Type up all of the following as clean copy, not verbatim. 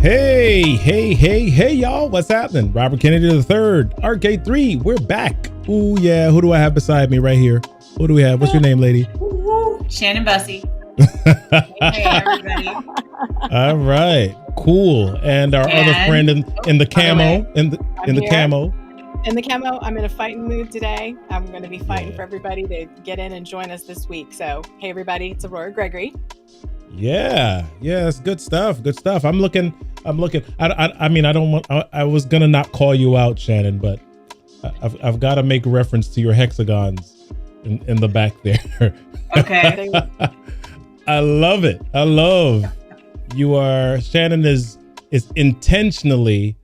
Hey, y'all. What's happening? Robert Kennedy III, RK3. We're back. Ooh, yeah. Who do I have beside me right here? Who do we have? What's your name, lady? Shannon Bussey. Hey, everybody. All right. Cool. And our other friend in the camo. In the camo. In the camo, I'm in a fighting mood today. I'm going to be fighting for everybody to get in and join us this week. So, hey, everybody. It's Aurora Gregory. Yeah, it's good stuff. I'm looking. I was gonna not call you out, Shannon, but I've got to make reference to your hexagons in the back there. Okay. I love it. Shannon is intentionally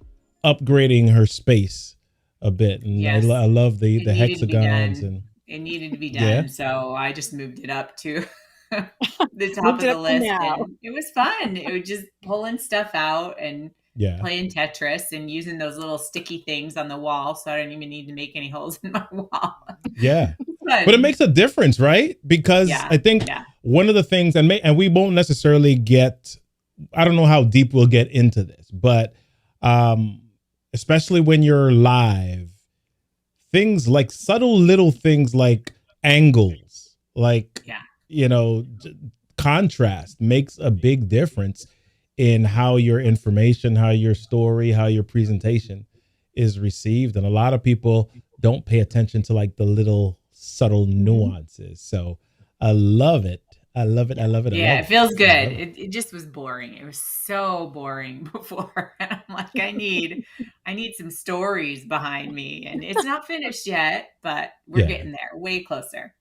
upgrading her space a bit, and yes. I love the hexagons, and it needed to be done. So I just moved it up to the top of the list, and it was fun. It was just pulling stuff out and playing Tetris and using those little sticky things on the wall, so I don't even need to make any holes in my wall. But it makes a difference, right? Because I think one of the things, and we won't necessarily get, I don't know how deep we'll get into this, but especially when you're live, things like subtle little things like angles, like contrast makes a big difference in how your information, how your story, how your presentation is received. And a lot of people don't pay attention to like the little subtle nuances. So I love it. Yeah, it feels good. It just was boring. It was so boring before. And I'm like, I need some stories behind me. And it's not finished yet, but we're getting there, way closer.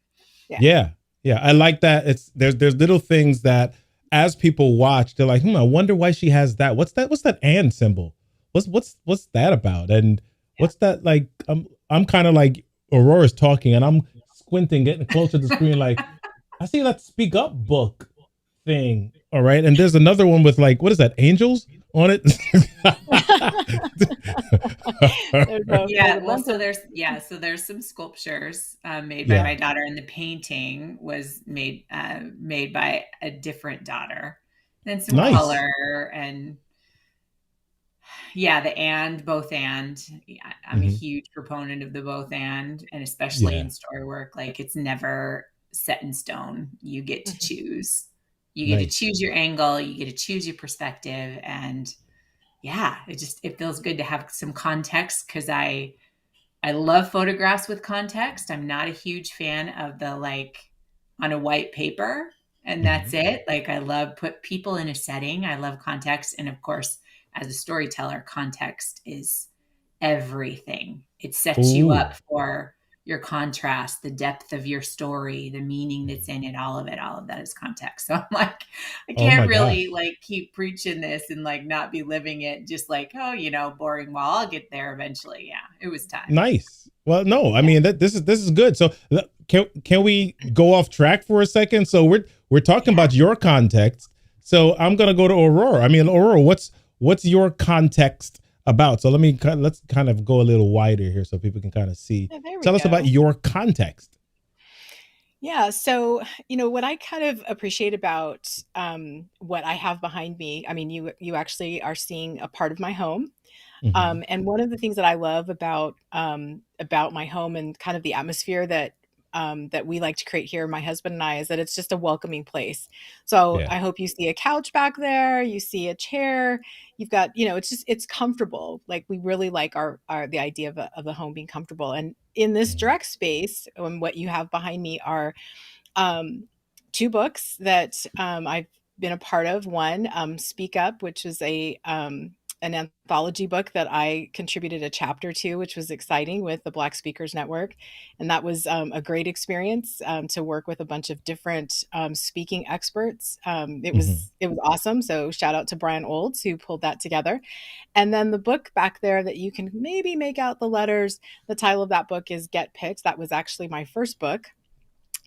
Yeah. I like that. There's little things that as people watch, they're like, I wonder why she has that. What's that and symbol? What's that about? And what's that like? I'm kind of like Aurora's talking and I'm squinting, getting closer to the screen. Like, I see that speak up book thing. All right. And there's another one with like, what is that? Angels on it? So there's some sculptures made by my daughter, and the painting was made by a different daughter, and some color and both and. I'm a huge proponent of the both and especially in story work, like it's never set in stone. You get to choose. You get to choose your angle, you get to choose your perspective, and it feels good to have some context, because I love photographs with context. I'm not a huge fan of the like on a white paper and that's it. Like I love put people in a setting. I love context, and of course, as a storyteller, context is everything. It sets you up for your contrast, the depth of your story, the meaning that's in it, all of that is context. So I'm like, I can't really like keep preaching this and like not be living it, just like, boring. Well, I'll get there eventually. Yeah, it was time. Nice. Well, no, I mean this is good. So can we go off track for a second? So we're talking about your context. So I'm gonna go to Aurora. I mean, Aurora, what's your context about? So let's kind of go a little wider here so people can kind of see. Tell us about your context. Yeah. So, what I kind of appreciate about what I have behind me, I mean, you actually are seeing a part of my home. And one of the things that I love about my home and kind of the atmosphere that we like to create here, my husband and I, is that it's just a welcoming place. So I hope you see a couch back there, you see a chair, you've got, it's comfortable. Like we really like the idea of the home being comfortable. And in this direct space, what you have behind me are two books that I've been a part of. One, Speak Up, which is an anthology book that I contributed a chapter to, which was exciting, with the Black Speakers Network. And that was a great experience to work with a bunch of different speaking experts. It was awesome. So shout out to Brian Olds, who pulled that together. And then the book back there that you can maybe make out the letters, the title of that book is Get Picked. That was actually my first book.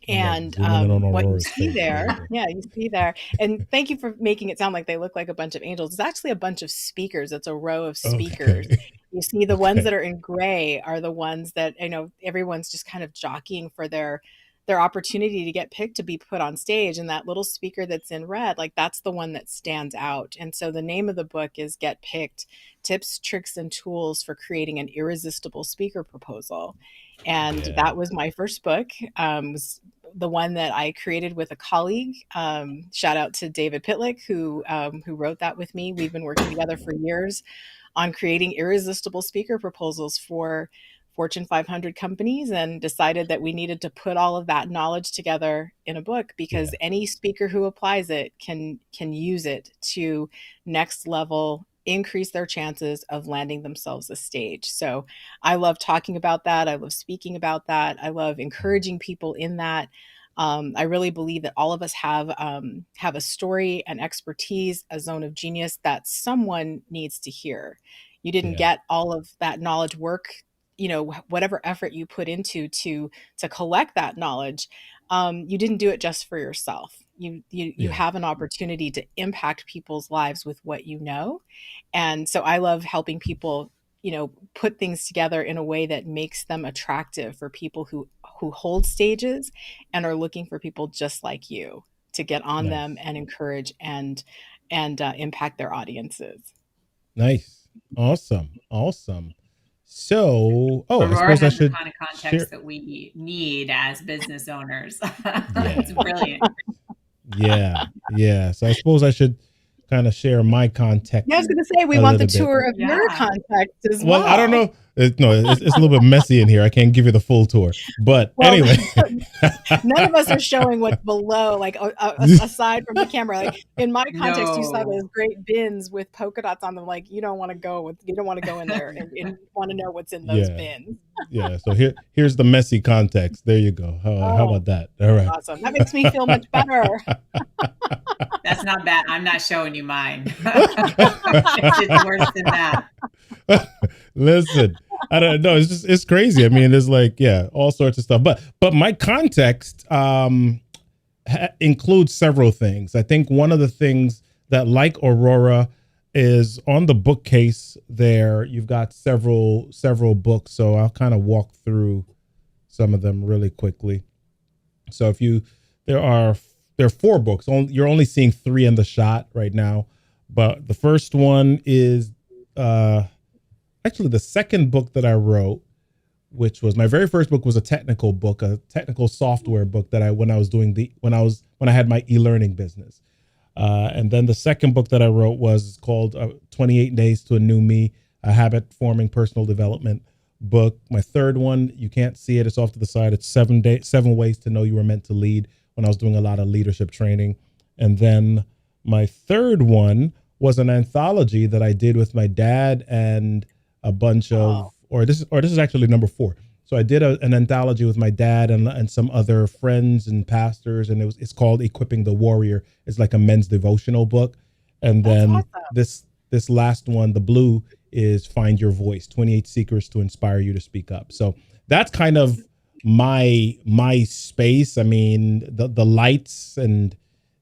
And what you see there, you see there. And thank you for making it sound like they look like a bunch of angels. It's actually a bunch of speakers. It's a row of speakers. You see the ones that are in gray are the ones that, everyone's just kind of jockeying for their their opportunity to get picked to be put on stage. And that little speaker that's in red, like that's the one that stands out. And so the name of the book is Get Picked: Tips, Tricks, and Tools for Creating an Irresistible Speaker Proposal. And that was my first book. Was the one that I created with a colleague. Shout out to David Pitlick, who wrote that with me. We've been working together for years on creating irresistible speaker proposals for Fortune 500 companies, and decided that we needed to put all of that knowledge together in a book, because any speaker who applies it can use it to next level, increase their chances of landing themselves a stage. So I love talking about that. I love speaking about that. I love encouraging people in that. I really believe that all of us have a story, an expertise, a zone of genius that someone needs to hear. You didn't get all of that knowledge work, whatever effort you put into to collect that knowledge. You didn't do it just for yourself. You have an opportunity to impact people's lives with what you know. And so I love helping people, put things together in a way that makes them attractive for people who hold stages and are looking for people just like you to get on them and encourage and impact their audiences. Nice. Awesome. So, I Aurora suppose I has should the kind of context that we need as business owners. It's brilliant. Yeah. So I suppose I should kind of share my context. Yeah, I was going to say, we want the tour of your context as well. Well, I don't know. It's a little bit messy in here. I can't give you the full tour, but anyway. None of us are showing what's below, like aside from the camera. Like in my context, you saw those great bins with polka dots on them. Like you don't want to go in there and want to know what's in those bins. So here's the messy context. There you go. How about that? All right. Awesome. That makes me feel much better. That's not bad. I'm not showing you mine. It's worse than that. Listen, I don't know. It's crazy. I mean, there's all sorts of stuff. But my context includes several things. I think one of the things that, like Aurora, is on the bookcase there. You've got several books, so I'll kind of walk through some of them really quickly. So there are 4 books. You're only seeing 3 in the shot right now, but the first one is actually the second book that I wrote, which was my very first book, was a technical book, a technical software book that when I had my e-learning business. And then the second book that I wrote was called 28 Days to a New Me, a habit forming personal development book. My third one, you can't see it, it's off to the side. It's 7 Ways to Know You Were Meant to Lead, when I was doing a lot of leadership training. And then my third one was an anthology that I did with my dad and a bunch of, or this is actually number 4. So I did an anthology with my dad and some other friends and pastors, and it's called Equipping the Warrior. It's like a men's devotional book. And then this last one, the blue, is Find Your Voice, 28 Secrets to Inspire You to Speak Up. So that's kind of my space. I mean, the lights and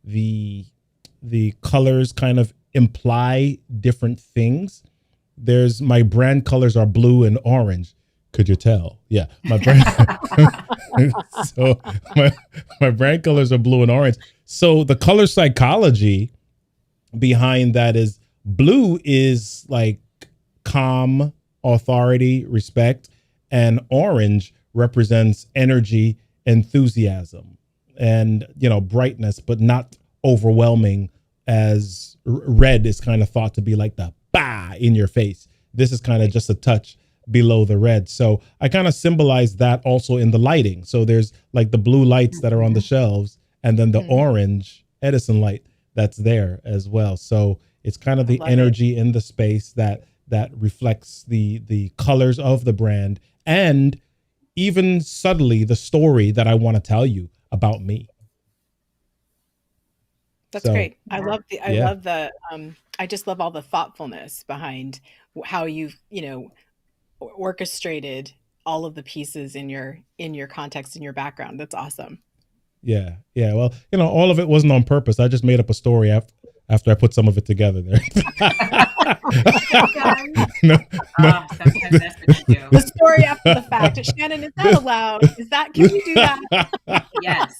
the colors kind of imply different things. My brand colors are blue and orange. Could you tell? Yeah, my brand. So my brand colors are blue and orange. So the color psychology behind that is blue is like calm, authority, respect, and orange represents energy, enthusiasm, and brightness, but not overwhelming, as red is kind of thought to be like the bah in your face. This is kind of just a touch below the red. So I kind of symbolize that also in the lighting. So there's like the blue lights that are on the shelves, and then the orange Edison light that's there as well. So it's kind of the energy in the space that reflects the colors of the brand, and even subtly the story that I want to tell you about me. That's great. I love I just love all the thoughtfulness behind how you've, orchestrated all of the pieces in your context, in your background. That's awesome. Yeah. Well, all of it wasn't on purpose. I just made up a story after I put some of it together there. No, no. Sometimes that's what you do. The story after the fact. Shannon, is that allowed? Can we do that? Yes.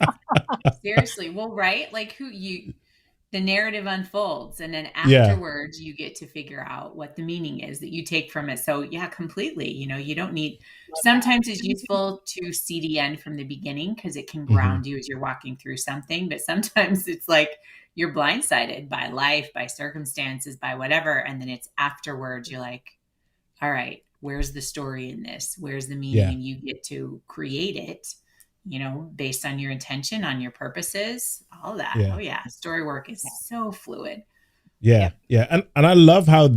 Seriously. Well, right? Like the narrative unfolds, and then afterwards you get to figure out what the meaning is that you take from it. So yeah, completely. You don't need, sometimes it's useful to see the end from the beginning because it can ground you as you're walking through something. But sometimes it's like you're blindsided by life, by circumstances, by whatever. And then it's afterwards, you're like, all right, where's the story in this? Where's the meaning? And you get to create it, based on your intention, on your purposes, all that. Oh yeah. Story work is so fluid. Yeah. And I love how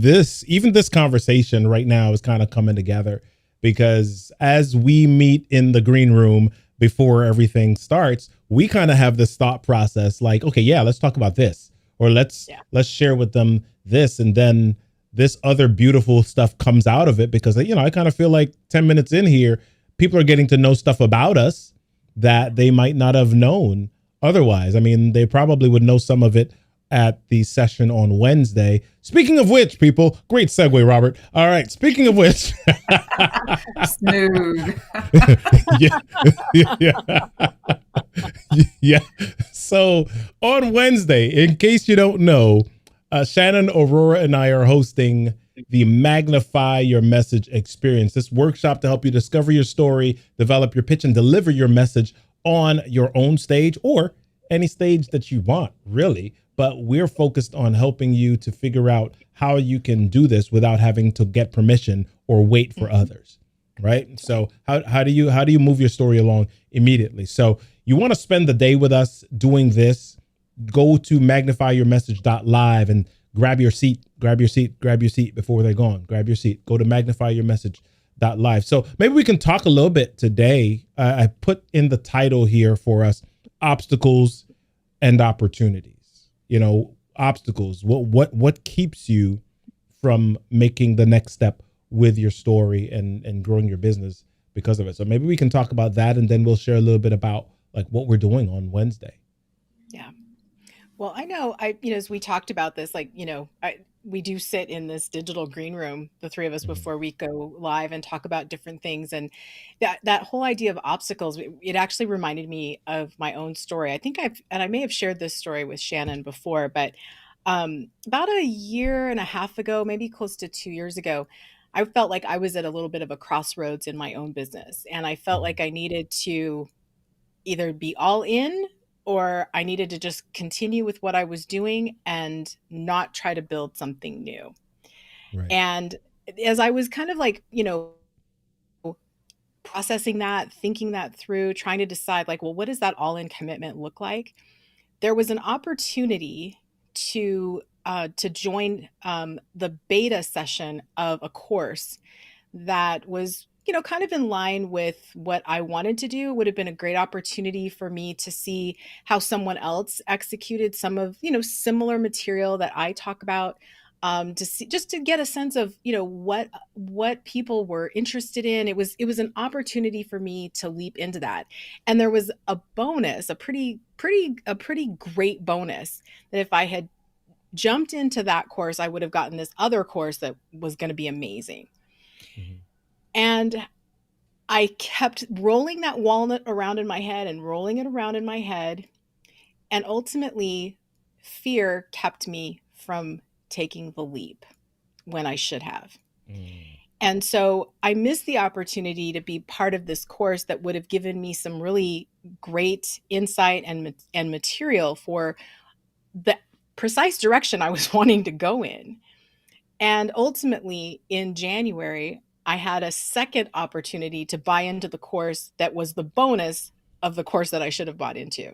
even this conversation right now is kind of coming together, because as we meet in the green room before everything starts, we kind of have this thought process like, okay, yeah, let's talk about this, or let's share with them this. And then this other beautiful stuff comes out of it, because, I kind of feel like 10 minutes in here, people are getting to know stuff about us that they might not have known otherwise. I mean, they probably would know some of it at the session on Wednesday. Speaking of which, people, great segue, Robert. All right. Speaking of which. Smooth. Yeah. So on Wednesday, in case you don't know, Shannon, Aurora, and I are hosting the Magnify Your Message Experience, this workshop to help you discover your story, develop your pitch, and deliver your message on your own stage, or any stage that you want, really. But we're focused on helping you to figure out how you can do this without having to get permission or wait for others, right? So how do you move your story along immediately? So you want to spend the day with us doing this, go to magnifyyourmessage.live and grab your seat before they're gone. Grab your seat. Go to magnifyyourmessage.live. So maybe we can talk a little bit today. I put in the title here for us, obstacles and opportunities. Obstacles. What keeps you from making the next step with your story and growing your business because of it? So maybe we can talk about that, and then we'll share a little bit about like what we're doing on Wednesday. Yeah. Well, I know as we talked about this, we do sit in this digital green room, the three of us, before we go live and talk about different things. And that whole idea of obstacles, it actually reminded me of my own story. I think I may have shared this story with Shannon before, but about a year and a half ago, maybe close to 2 years ago, I felt like I was at a little bit of a crossroads in my own business. And I felt like I needed to either be all in, or I needed to just continue with what I was doing and not try to build something new. Right. And as I was kind of processing that, thinking that through, trying to decide what does that all in commitment look like? There was an opportunity to join the beta session of a course that was kind of in line with what I wanted to do. It would have been a great opportunity for me to see how someone else executed some of, similar material that I talk about, to see, just to get a sense of, what people were interested in. It was an opportunity for me to leap into that. And there was a bonus, a pretty great bonus, that if I had jumped into that course, I would have gotten this other course that was going to be amazing. Mm-hmm. And I kept rolling that walnut around in my head and rolling it around in my head. And ultimately, fear kept me from taking the leap when I should have. And so I missed the opportunity to be part of this course that would have given me some really great insight and material for the precise direction I was wanting to go in. And ultimately, in January, I had a second opportunity to buy into the course that was the bonus of the course that I should have bought into.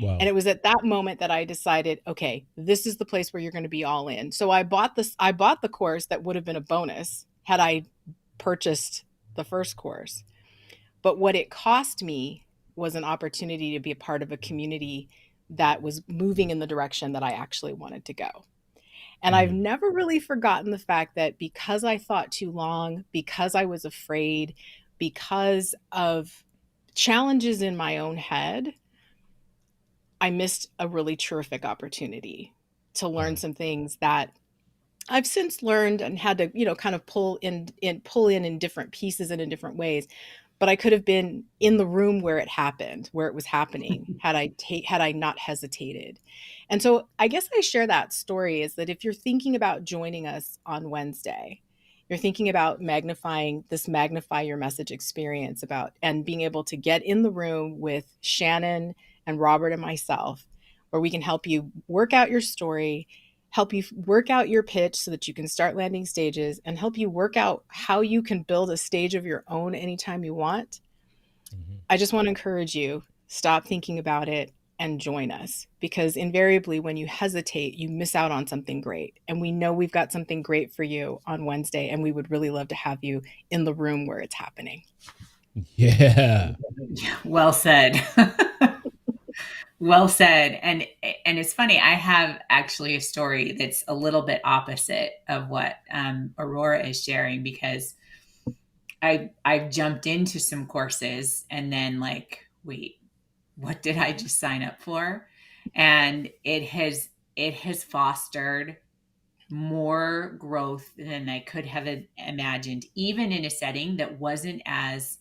Wow. And it was at that moment that I decided, okay, this is the place where you're going to be all in. So I bought the course that would have been a bonus had I purchased the first course. But what it cost me was an opportunity to be a part of a community that was moving in the direction that I actually wanted to go. And I've never really forgotten the fact that because I thought too long, because I was afraid, because of challenges in my own head, I missed a really terrific opportunity to learn some things that I've since learned and had to, kind of pull in different pieces and in different ways. But I could have been in the room where it happened, where it was happening, had I not hesitated. And so I guess I share that story is that if you're thinking about joining us on Wednesday, you're thinking about magnify your message experience about and being able to get in the room with Shannon and Robert and myself, where we can help you work out your story, help you work out your pitch so that you can start landing stages, and help you work out how you can build a stage of your own anytime you want. Mhm. I just want to encourage you, stop thinking about it and join us, because invariably when you hesitate, you miss out on something great. And we know we've got something great for you on Wednesday, and we would really love to have you in the room where it's happening. Yeah. Well said. Well said. And it's funny, I have actually a story that's a little bit opposite of what Aurora is sharing, because I jumped into some courses and then like, wait, what did I just sign up for? And it has fostered more growth than I could have imagined, even in a setting that wasn't as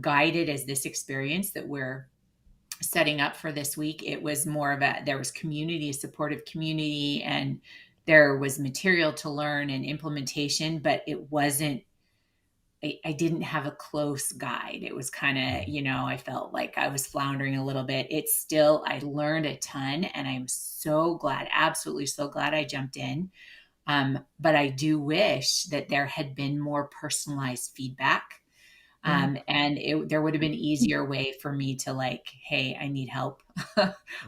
guided as this experience that we're setting up for this week. It was more of there was community, a supportive community, and there was material to learn and implementation, but it wasn't, I didn't have a close guide. It was kind of, I felt like I was floundering a little bit. I learned a ton, and I'm so glad, absolutely so glad I jumped in. But I do wish that there had been more personalized feedback. And there would have been easier way for me to like, hey, I need help.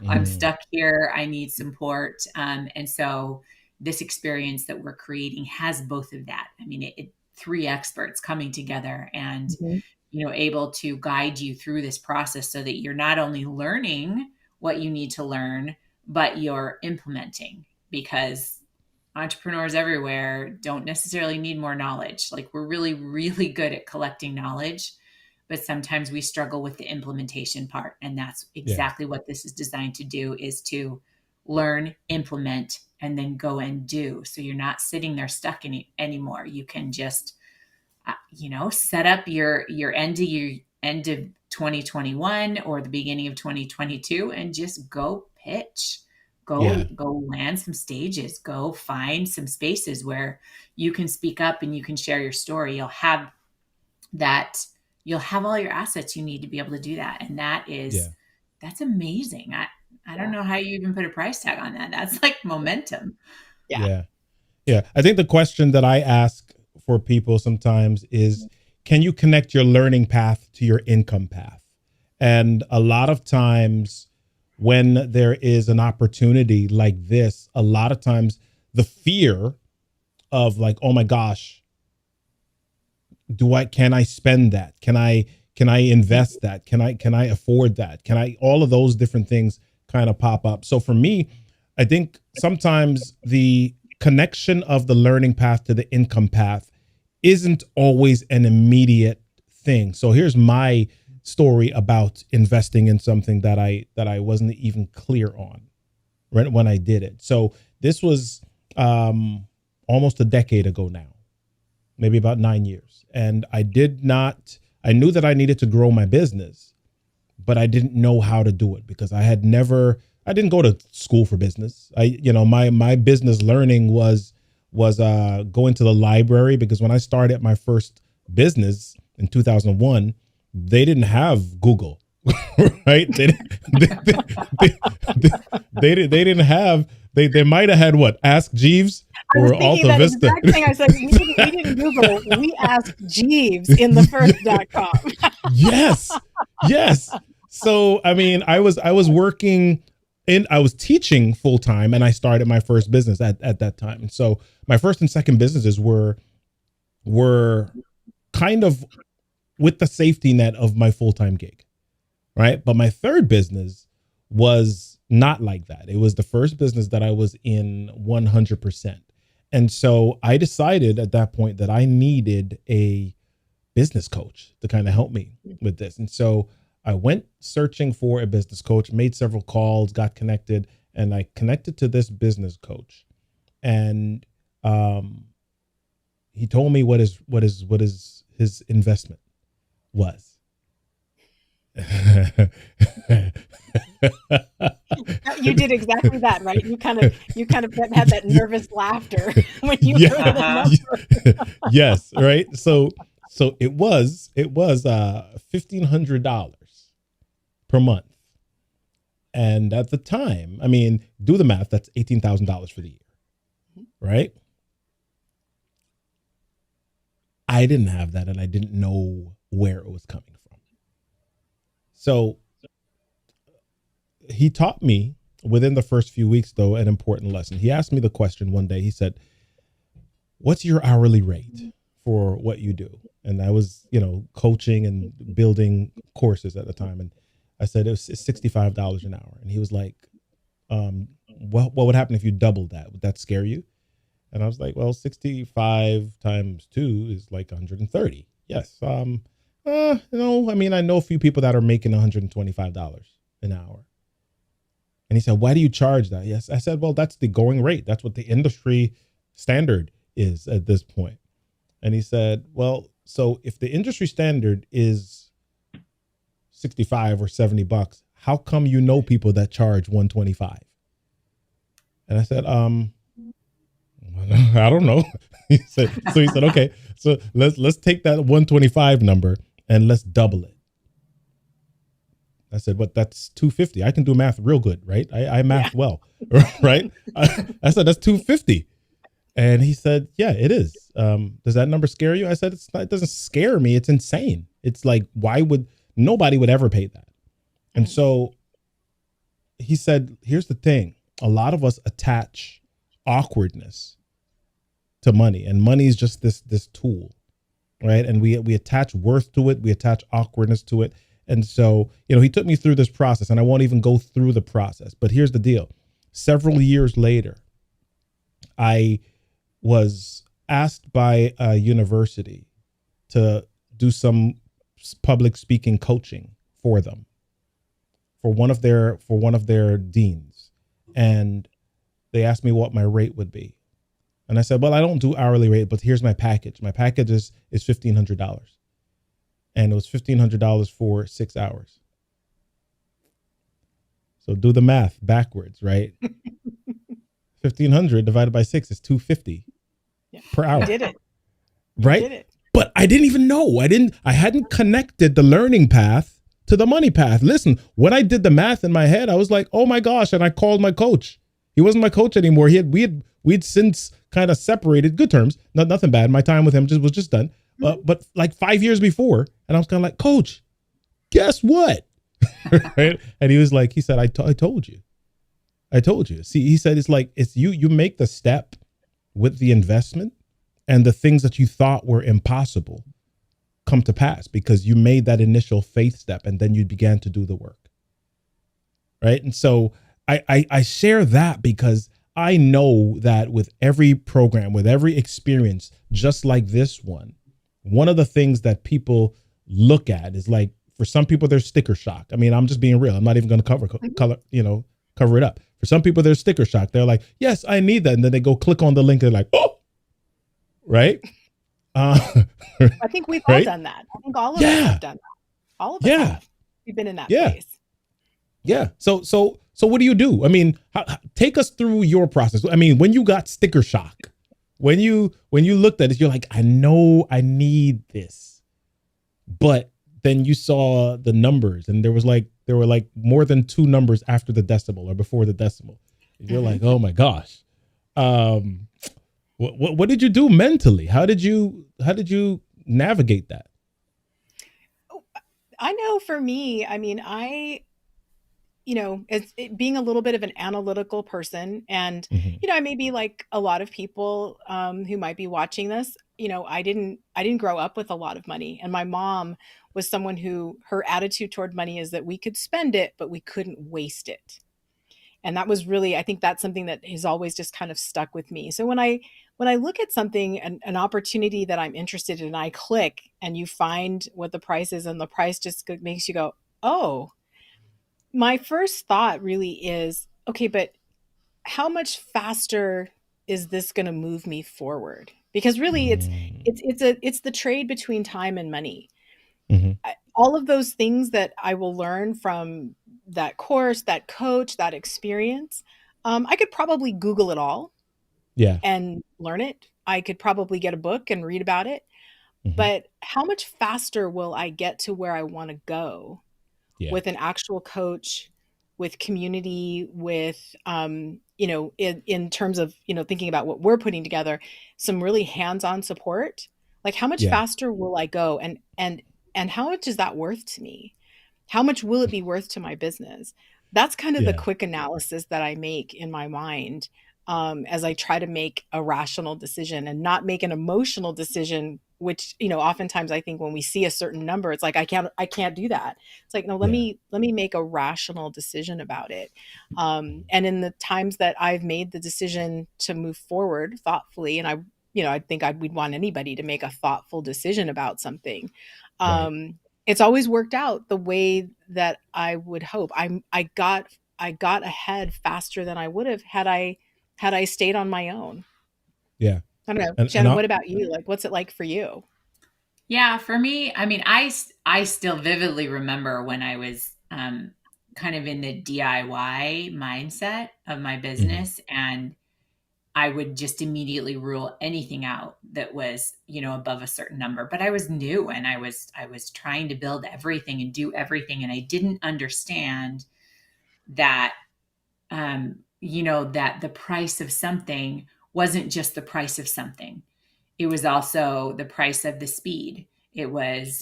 I'm stuck here. I need support. And so this experience that we're creating has both of that. I mean, three experts coming together and, able to guide you through this process so that you're not only learning what you need to learn, but you're implementing, because entrepreneurs everywhere don't necessarily need more knowledge. Like, we're really, really good at collecting knowledge, but sometimes we struggle with the implementation part. And that's exactly what this is designed to do, is to learn, implement, and then go and do. So you're not sitting there stuck anymore. You can just, set up your end of 2021 or the beginning of 2022 and just go pitch. Go land some stages, go find some spaces where you can speak up and you can share your story. You'll have all your assets you need to be able to do that. And that's amazing. I don't know how you even put a price tag on that. That's like momentum. Yeah. I think the question that I ask for people sometimes is, can you connect your learning path to your income path? And a lot of times when there is an opportunity like this, a lot of times the fear of like, oh my gosh, can I spend that? Can I invest that? Can I afford that? All of those different things kind of pop up. So for me, I think sometimes the connection of the learning path to the income path isn't always an immediate thing. So here's my story about investing in something that I wasn't even clear on right when I did it. So this was almost a decade ago now, maybe about 9 years. And I knew that I needed to grow my business, but I didn't know how to do it because I didn't go to school for business. My business learning was going to the library, because when I started my first business in 2001, they didn't have Google, right? They didn't have, they might have had what? Ask Jeeves or Alta Vista. Exact thing. I said, we didn't Google. We asked Jeeves in the first.com. Yes. So, I mean, I was working I was teaching full time, and I started my first business at that time. And so my first and second businesses were kind of with the safety net of my full-time gig, right? But my third business was not like that. It was the first business that I was in 100%. And so I decided at that point that I needed a business coach to kind of help me with this. And so I went searching for a business coach, made several calls, got connected, and I connected to this business coach. And um, he told me his investment was. You did exactly that, right? You kind of had that nervous laughter when you Yeah. heard the number. Yes, right. So it was $1,500 per month, and at the time, I mean, do the math. That's $18,000 for the year, right? I didn't have that, and I didn't know where it was coming from. So he taught me within the first few weeks, though, an important lesson. He asked me the question one day. He said, "What's your hourly rate for what you do?" And I was, coaching and building courses at the time. And I said, it's $65 an hour. And he was like, what would happen if you doubled that? Would that scare you? And I was like, well, 65 times 2 is like 130. Yes. I mean, I know a few people that are making $125 an hour. And he said, why do you charge that? Yes. I said, well, that's the going rate. That's what the industry standard is at this point. And he said, well, so if the industry standard is 65 or $70, how come you know people that charge 125? And I said, I don't know. He said, okay, so let's take that 125 number and let's double it. I said, but that's 250. I can do math real good, right? I math well, right? I said, that's 250. And he said, yeah, it is. Does that number scare you? I said, it doesn't scare me. It's insane. It's like, nobody would ever pay that. And so he said, here's the thing. A lot of us attach awkwardness to money, and money is just this tool, right? And we attach worth to it. We attach awkwardness to it. And so, he took me through this process, and I won't even go through the process, but here's the deal. Several years later, I was asked by a university to do some public speaking coaching for them, for one of their deans. And they asked me what my rate would be. And I said, well, I don't do hourly rate, but here's my package. My package is $1,500. And it was $1,500 for 6 hours. So do the math backwards, right? 1,500 divided by 6 is 250 per hour. You did it. Right? You did it. But I didn't even know. I hadn't connected the learning path to the money path. Listen, when I did the math in my head, I was like, oh my gosh. And I called my coach. He wasn't my coach anymore. We'd since kind of separated, good terms, nothing bad. My time with him was just done. But like 5 years before, and I was kind of like, coach, guess what? Right? And he said, I told you. I told you. See, he said, it's you make the step with the investment, and the things that you thought were impossible come to pass because you made that initial faith step, and then you began to do the work. Right. And so I share that because I know that with every program, with every experience, just like this one of the things that people look at is like, for some people, there's sticker shock. I mean, I'm just being real. I'm not even going to cover it up. For some people, there's sticker shock. They're like, yes, I need that. And then they go click on the link. They're like, oh, right. I think we've all done that. I think all of us have done that. All of us have. We've been in that place. Yeah. So what do you do? I mean, take us through your process. I mean, when you got sticker shock, when you looked at it, you're like, I know I need this, but then you saw the numbers, and there were like more than 2 numbers after the decimal or before the decimal. You're like, oh my gosh. What did you do mentally? How did you navigate that? I know for me, I mean, as being a little bit of an analytical person, and, I may be like a lot of people who might be watching this, I didn't grow up with a lot of money. And my mom was someone who, her attitude toward money is that we could spend it, but we couldn't waste it. And that was really, I think that's something that has always just kind of stuck with me. So when I look at something, an opportunity that I'm interested in, I click and you find what the price is, and the price just makes you go, oh, my first thought really is, okay, but how much faster is this going to move me forward? Because really it's the trade between time and money. All of those things that I will learn from that course, that coach, that experience, I could probably Google it all and learn it. I could probably get a book and read about it. But how much faster will I get to where I want to go with an actual coach, with community, with, in terms of, thinking about what we're putting together, some really hands-on support? Like, how much faster will I go? And how much is that worth to me? How much will it be worth to my business? That's kind of the quick analysis that I make in my mind, as I try to make a rational decision and not make an emotional decision, which, oftentimes I think when we see a certain number, it's like, I can't do that. It's like, no, let me make a rational decision about it. And in the times that I've made the decision to move forward thoughtfully, and I think we'd want anybody to make a thoughtful decision about something. It's always worked out the way that I would hope. I got ahead faster than I would have had I stayed on my own. Yeah. I don't know. Shannon, what about you? Like, what's it like for you? Yeah, for me, I mean, I still vividly remember when I was kind of in the DIY mindset of my business, and I would just immediately rule anything out that was, above a certain number. But I was new, and I was trying to build everything and do everything, and I didn't understand that that the price of something wasn't just the price of something. It was also the price of the speed. It was,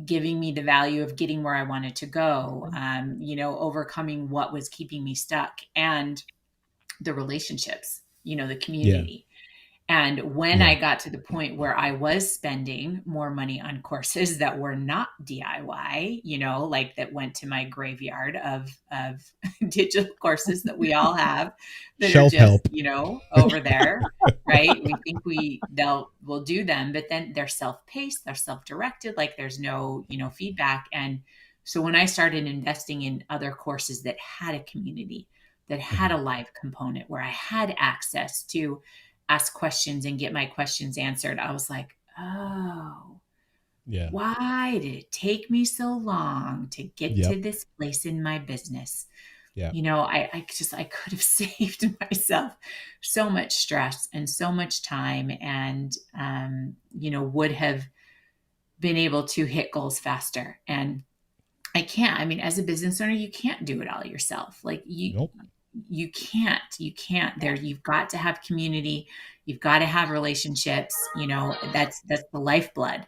giving me the value of getting where I wanted to go, overcoming what was keeping me stuck, and the relationships, the community. And when I got to the point where I was spending more money on courses that were not DIY, like that wwent to my graveyard of digital courses that we all have that Shelf are just, help. over there, right? We think we'll do them, but then they're self-paced, they're self-directed, like there's no, feedback. And so when I started investing in other courses that had a community, that had a live component where I had access to ask questions and get my questions answered, I was like, oh, why did it take me so long to get to this place in my business? I could have saved myself so much stress and so much time, and, would have been able to hit goals faster. And I can't, as a business owner, you can't do it all yourself. Like you can't there. You've got to have community. You've got to have relationships, that's the lifeblood,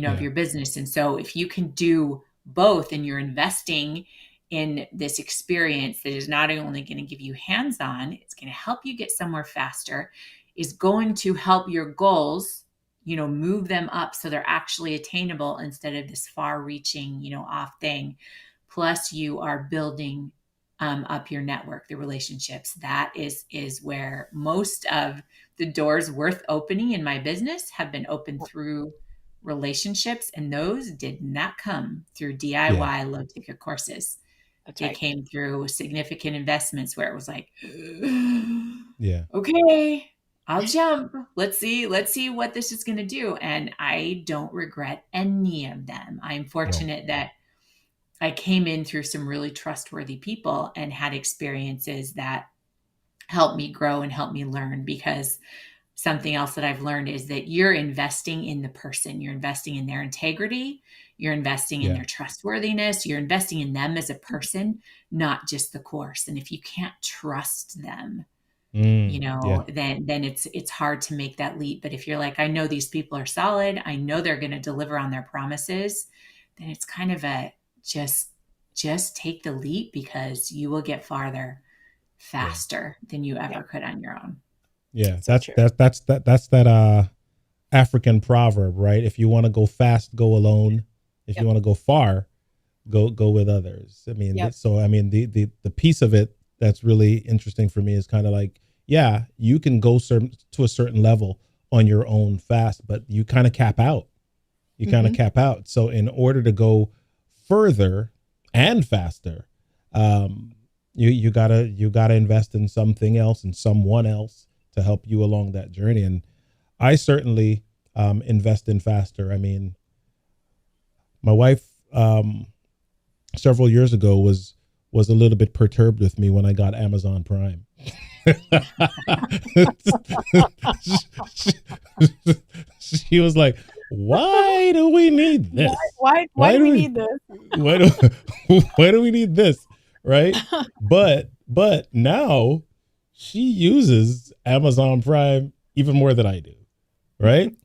of your business. And so if you can do both, and you're investing in this experience that is not only going to give you hands-on, it's going to help you get somewhere faster, is going to help your goals, move them up so they're actually attainable instead of this far-reaching, off thing. Plus you are building up your network, the relationships. That is where most of the doors worth opening in my business have been opened through relationships, and those did not come through DIY low ticket courses. It came through significant investments where it was like, okay, I'll jump. Let's see what this is going to do. And I don't regret any of them. I'm fortunate that I came in through some really trustworthy people and had experiences that helped me grow and helped me learn, because something else that I've learned is that you're investing in the person. You're investing in their integrity. You're investing in their trustworthiness. You're investing in them as a person, not just the course. And if you can't trust them, then it's hard to make that leap. But if you're like, I know these people are solid, I know they're going to deliver on their promises, then it's kind of a just take the leap, because you will get farther faster than you ever could on your own. Yeah, that's that African proverb, right? If you want to go fast, go alone. If you want to go far, go with others. I mean, the piece of it that's really interesting for me is kind of like, you can go to a certain level on your own fast, but you kind of cap out. So in order to go further and faster, you gotta invest in something else and someone else to help you along that journey. And I certainly invest in faster. I mean, my wife several years ago was a little bit perturbed with me when I got Amazon Prime. She was like, why do we need this? Why do we need this? Why do we need this? Right. But now she uses Amazon Prime even more than I do. Right.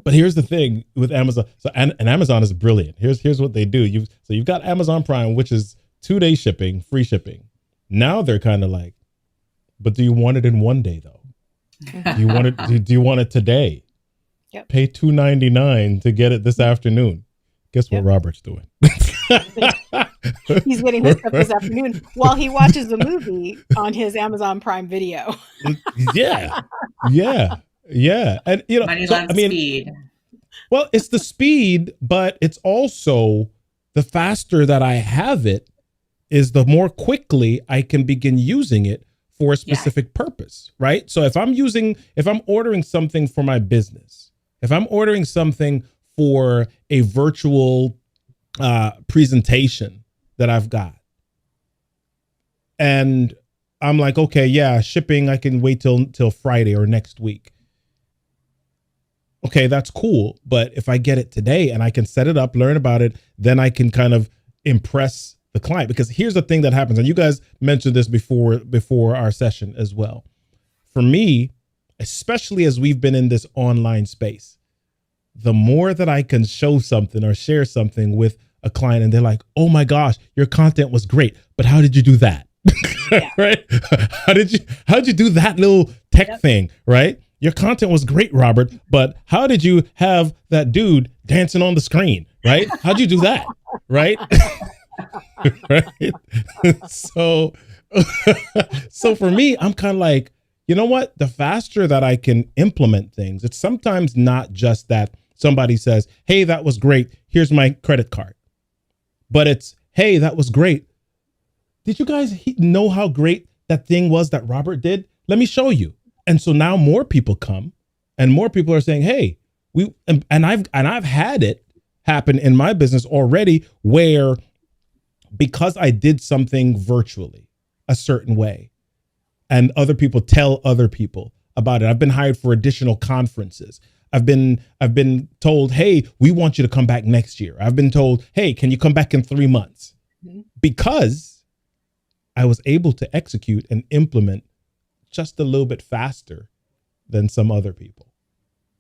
But here's the thing with Amazon. So and Amazon is brilliant. Here's what they do. You've got Amazon Prime, which is 2-day shipping, free shipping. Now they're kind of like, but do you want it in 1 day though? Do you want it? Do you want it today? Yep. Pay $2.99 to get it this afternoon. Guess what Robert's doing? He's getting his stuff this afternoon while he watches the movie on his Amazon Prime Video. Yeah. And money's on speed. Well, it's the speed, but it's also the faster that I have it is the more quickly I can begin using it for a specific purpose, right? So if I'm ordering something for my business, if I'm ordering something for a virtual presentation that I've got, and I'm like, okay, yeah, shipping, I can wait till Friday or next week. Okay, that's cool. But if I get it today and I can set it up, learn about it, then I can kind of impress the client. Because here's the thing that happens, and you guys mentioned this before our session as well. For me, especially as we've been in this online space, the more that I can show something or share something with a client and they're like, oh my gosh, your content was great, but how did you do that? Right? How'd you do that little tech thing? Right? Your content was great, Robert, but how did you have that dude dancing on the screen? Right? How'd you do that? Right? Right? So for me, I'm kind of like, you know what? The faster that I can implement things, it's sometimes not just that somebody says, hey, that was great. Here's my credit card. But it's, hey, that was great. Did you guys know how great that thing was that Robert did? Let me show you. And so now more people come and more people are saying, hey, I've had it happen in my business already where because I did something virtually a certain way and other people tell other people about it. I've been hired for additional conferences. I've been told, hey, we want you to come back next year. I've been told, hey, can you come back in 3 months? Because I was able to execute and implement just a little bit faster than some other people.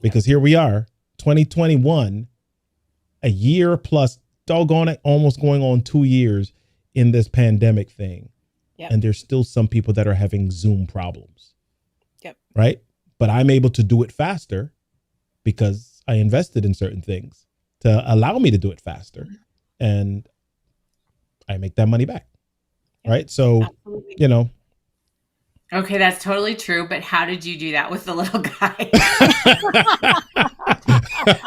Because here we are, 2021, a year plus, doggone it, almost going on 2 years in this pandemic thing. Yep. And there's still some people that are having Zoom problems. Yep. Right? But I'm able to do it faster because I invested in certain things to allow me to do it faster. And I make that money back. Yep. Right? So, absolutely. You know. Okay, that's totally true. But how did you do that with the little guy?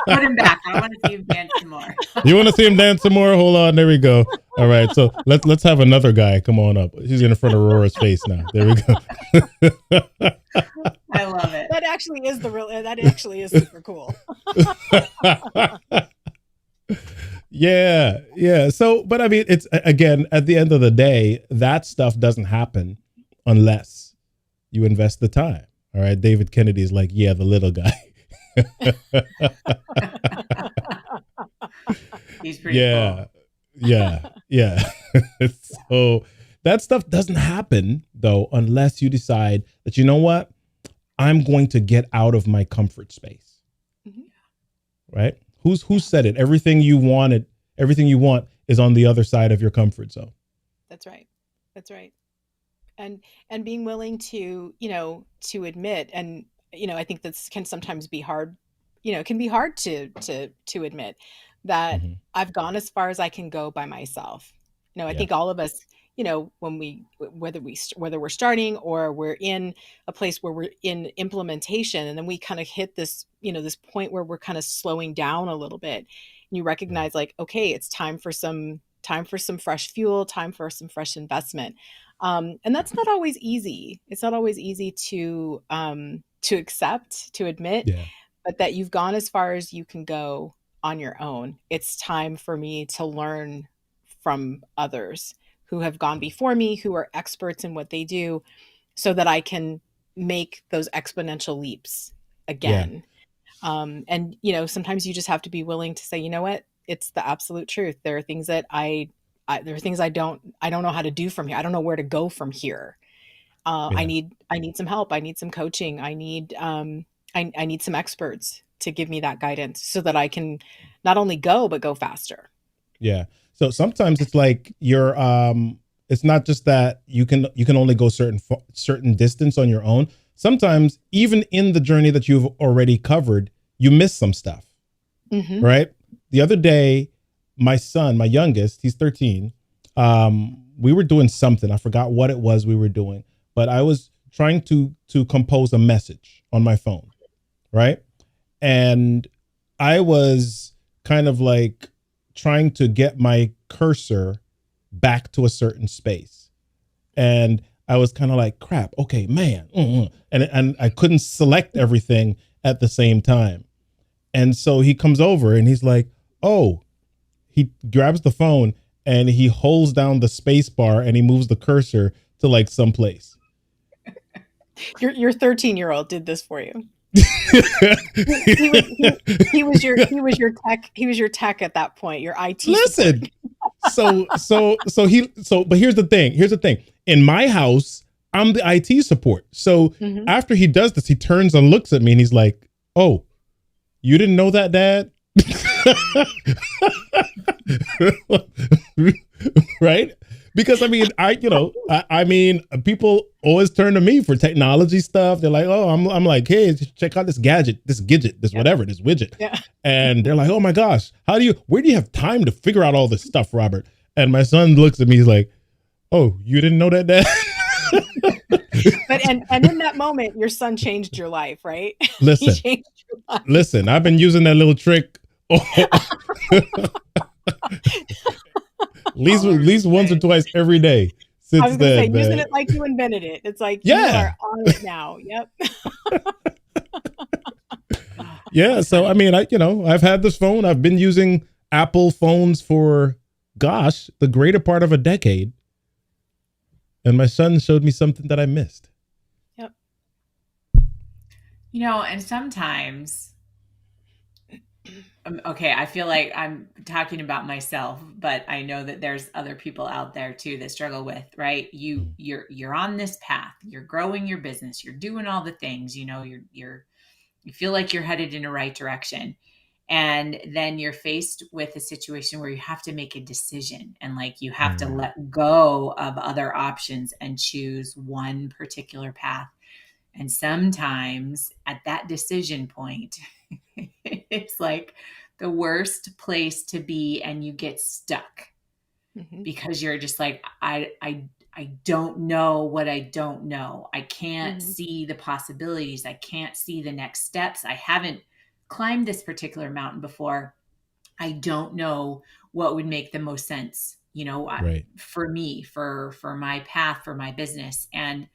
Put him back. I want to see him dance some more. You want to see him dance some more? Hold on. There we go. All right. So let's have another guy come on up. He's in front of Aurora's face now. There we go. I love it. That actually is super cool. Yeah. So, but I mean, it's again, at the end of the day, that stuff doesn't happen unless you invest the time. All right. David Kennedy is like, yeah, the little guy. He's pretty cool. Yeah. So that stuff doesn't happen though, unless you decide that, you know what, I'm going to get out of my comfort space. Mm-hmm. Right? Who said it? Everything you want is on the other side of your comfort zone. That's right. And being willing to admit, and, I think this can sometimes be hard, it can be hard to admit that mm-hmm. I've gone as far as I can go by myself. I think all of us, when whether we're starting or we're in a place where we're in implementation, and then we kind of hit this, this point where we're kind of slowing down a little bit, and you recognize like, okay, it's time for some fresh fuel, time for some fresh investment. And that's not always easy. It's not always easy to accept, to admit, Yeah. but that you've gone as far as you can go on your own. It's time for me to learn from others who have gone before me, who are experts in what they do, so that I can make those exponential leaps Yeah. again. And sometimes you just have to be willing to say, you know what, it's the absolute truth. There are things that there are things I don't know how to do from here. I don't know where to go from here. Yeah. I need some help. I need some coaching. I need some experts to give me that guidance so that I can not only go, but go faster. Yeah. So sometimes it's like it's not just that you can only go certain distance on your own. Sometimes even in the journey that you've already covered, you miss some stuff. Mm-hmm. Right? The other day, my son, my youngest, he's 13. We were doing something. I forgot what it was we were doing, but I was trying to compose a message on my phone, right? And I was kind of like trying to get my cursor back to a certain space. And I was kind of like, crap, okay, man. And I couldn't select everything at the same time. And so he comes over and he's like, oh, he grabs the phone and he holds down the space bar and he moves the cursor to like someplace. Your 13-year-old did this for you. he was your tech at that point, your IT Listen. support. But here's the thing. In my house, I'm the IT support. So Mm-hmm. after he does this, he turns and looks at me and he's like, oh, you didn't know that, Dad? Right? Because I mean, people always turn to me for technology stuff. They're like, oh, I'm like, hey, check out this gadget, this whatever, this widget. Yeah. And they're like, oh my gosh, where do you have time to figure out all this stuff, Robert? And my son looks at me, he's like, oh, you didn't know that, Dad? But and in that moment, your son changed your life, right? Listen, He changed your life. Listen, I've been using that little trick at least once or twice every day since I was going to say, then. using it like you invented it. It's like, yeah, you are on it now. Yep. Yeah. So, I mean, I've had this phone. I've been using Apple phones for, gosh, the greater part of a decade. And my son showed me something that I missed. Yep. And sometimes, okay, I feel like I'm talking about myself, but I know that there's other people out there too that struggle with, right? You're on this path, you're growing your business, you're doing all the things, you feel like you're headed in the right direction. And then you're faced with a situation where you have to make a decision and like you have to let go of other options and choose one particular path. And sometimes at that decision point, it's like the worst place to be and you get stuck because you're just like, I don't know what I don't know. I can't see the possibilities. I can't see the next steps. I haven't climbed this particular mountain before. I don't know what would make the most sense, Right. for me, for my path, for my business. And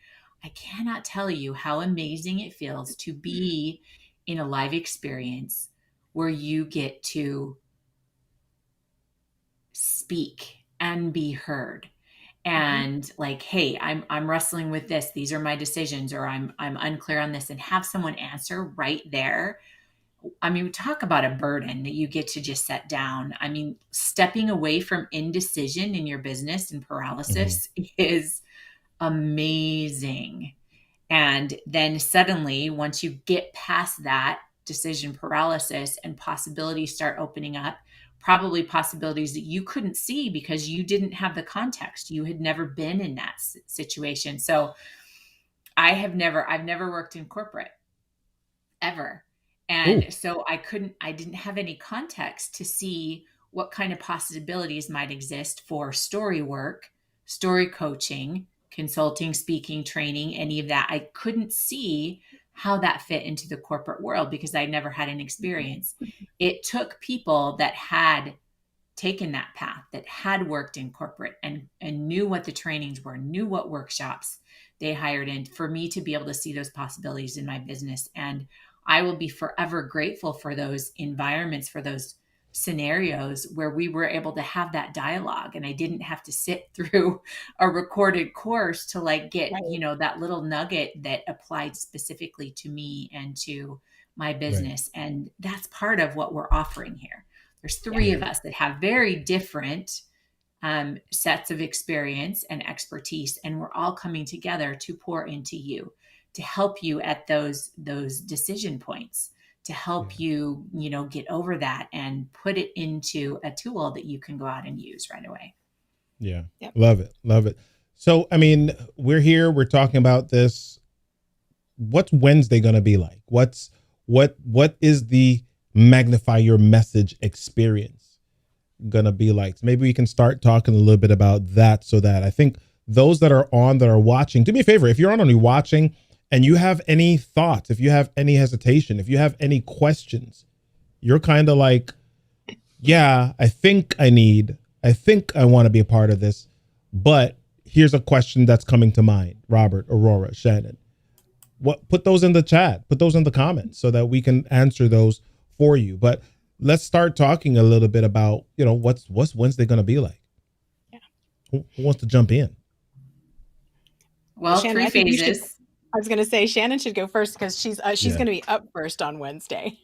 I cannot tell you how amazing it feels to be in a live experience where you get to speak and be heard. And like, hey, I'm wrestling with this. These are my decisions, or I'm unclear on this, and have someone answer right there. I mean, talk about a burden that you get to just set down. I mean, stepping away from indecision in your business and paralysis is amazing. And then suddenly, once you get past that decision paralysis and possibilities start opening up, probably possibilities that you couldn't see because you didn't have the context. You had never been in that situation. So I've never worked in corporate ever. And so I didn't have any context to see what kind of possibilities might exist for story work, story coaching, consulting, speaking, training, any of that. I couldn't see how that fit into the corporate world because I never had an experience. It took people that had taken that path, that had worked in corporate and knew what the trainings were, knew what workshops they hired in, for me to be able to see those possibilities in my business. And I will be forever grateful for those environments, for those scenarios where we were able to have that dialogue, and I didn't have to sit through a recorded course to like get, Right. you know, that little nugget that applied specifically to me and to my business. Right. And that's part of what we're offering here. There's three of us that have very different sets of experience and expertise, and we're all coming together to pour into you, to help you at those decision points, to help you, you know, get over that and put it into a tool that you can go out and use right away. Yeah. Yep. Love it. Love it. So, I mean, we're here, we're talking about this. What's Wednesday going to be like? What is the Magnify Your Message experience going to be like? So maybe we can start talking a little bit about that, so that I think those that are watching, do me a favor. If you're on and you're watching and you have any thoughts, if you have any hesitation, if you have any questions, you're kind of like, yeah, I think I want to be a part of this, but here's a question that's coming to mind. Robert, Aurora, Shannon, put those in the chat, put those in the comments so that we can answer those for you. But let's start talking a little bit about, you know, what's Wednesday going to be like? Yeah. Who wants to jump in? Well, Shannon, 3 phases. I was going to say Shannon should go first because she's going to be up first on Wednesday.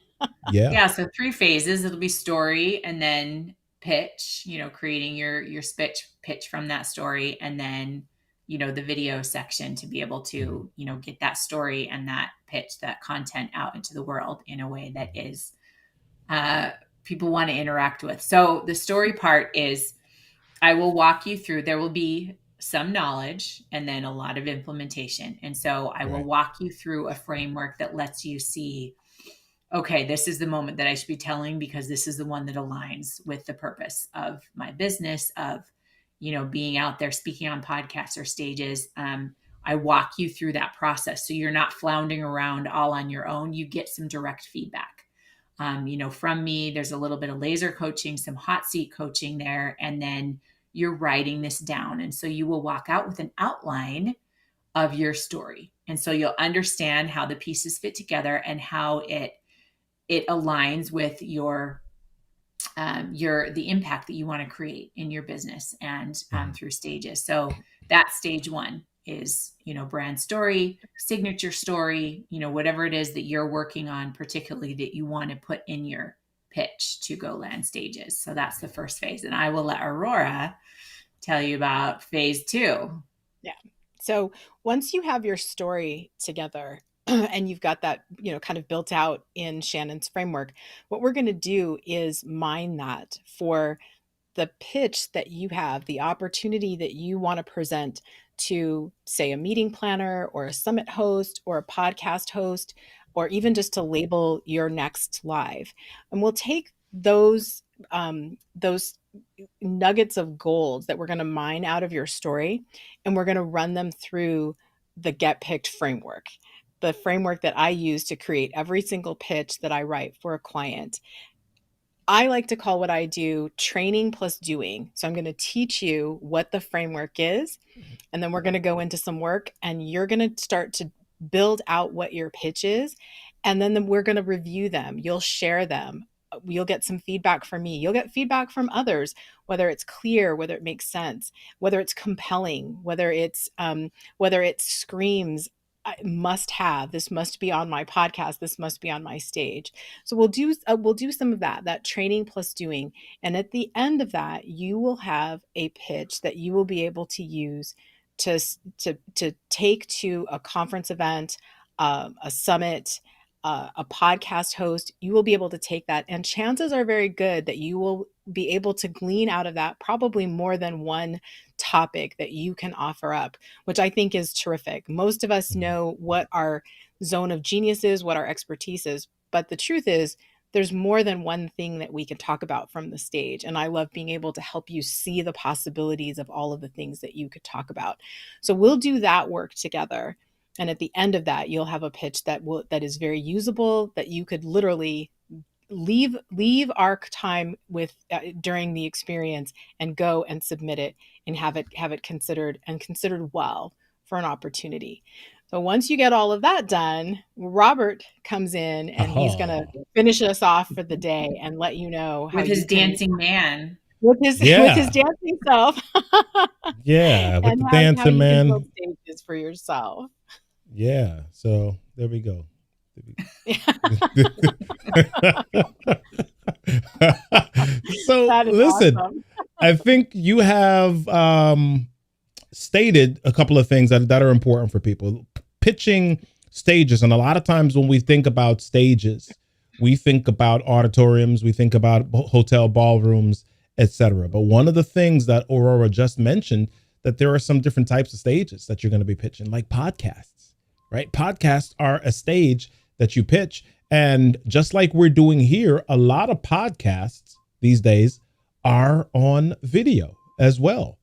Yeah. So 3 phases. It'll be story, and then pitch, you know, creating your pitch from that story, and then, you know, the video section to be able to, you know, get that story and that pitch, that content out into the world in a way that is people want to interact with. So the story part is, I will walk you through, there will be some knowledge and then a lot of implementation. And so I will walk you through a framework that lets you see, okay, this is the moment that I should be telling, because this is the one that aligns with the purpose of my business, of, you know, being out there speaking on podcasts or stages. I walk you through that process, so you're not floundering around all on your own. You get some direct feedback, you know, from me. There's a little bit of laser coaching, some hot seat coaching there, and then you're writing this down. And so you will walk out with an outline of your story. And so you'll understand how the pieces fit together and how it aligns with your the impact that you want to create in your business and through stages. So that's stage 1 is, you know, brand story, signature story, you know, whatever it is that you're working on, particularly that you want to put in your pitch to go land stages. So that's the first phase. And I will let Aurora tell you about phase 2. Yeah. So once you have your story together and you've got that, you know, kind of built out in Shannon's framework, what we're going to do is mine that for the pitch that you have, the opportunity that you want to present to, say, a meeting planner or a summit host or a podcast host, or even just to label your next live. And we'll take those nuggets of gold that we're going to mine out of your story, and we're going to run them through the Get Picked framework, the framework that I use to create every single pitch that I write for a client. I like to call what I do training plus doing. So I'm going to teach you what the framework is, and then we're going to go into some work, and you're going to start to build out what your pitch is. And then we're going to review them. You'll share them. You'll get some feedback from me. You'll get feedback from others, whether it's clear, whether it makes sense, whether it's compelling, whether it screams, I must have, this must be on my podcast, this must be on my stage. So we'll do some of that training plus doing. And at the end of that, you will have a pitch that you will be able to use to take to a conference event, a summit, a podcast host. You will be able to take that, and chances are very good that you will be able to glean out of that probably more than one topic that you can offer up, which I think is terrific. Most of us know what our zone of genius is, what our expertise is, but the truth is there's more than one thing that we can talk about from the stage. And I love being able to help you see the possibilities of all of the things that you could talk about. So we'll do that work together. And at the end of that, you'll have a pitch that is very usable, that you could literally leave our time with during the experience and go and submit it and have it considered well for an opportunity. So once you get all of that done, Robert comes in and he's going to finish us off for the day and let you know how with his dancing man. With his dancing self. Yeah, with and the how dancing you man. Can build stages for yourself. Yeah. So there we go. So listen, awesome. I think you have stated a couple of things that are important for people. Pitching stages. And a lot of times when we think about stages, we think about auditoriums, we think about hotel ballrooms, etc. But one of the things that Aurora just mentioned, that there are some different types of stages that you're going to be pitching, like podcasts, right? Podcasts are a stage that you pitch. And just like we're doing here, a lot of podcasts these days are on video as well,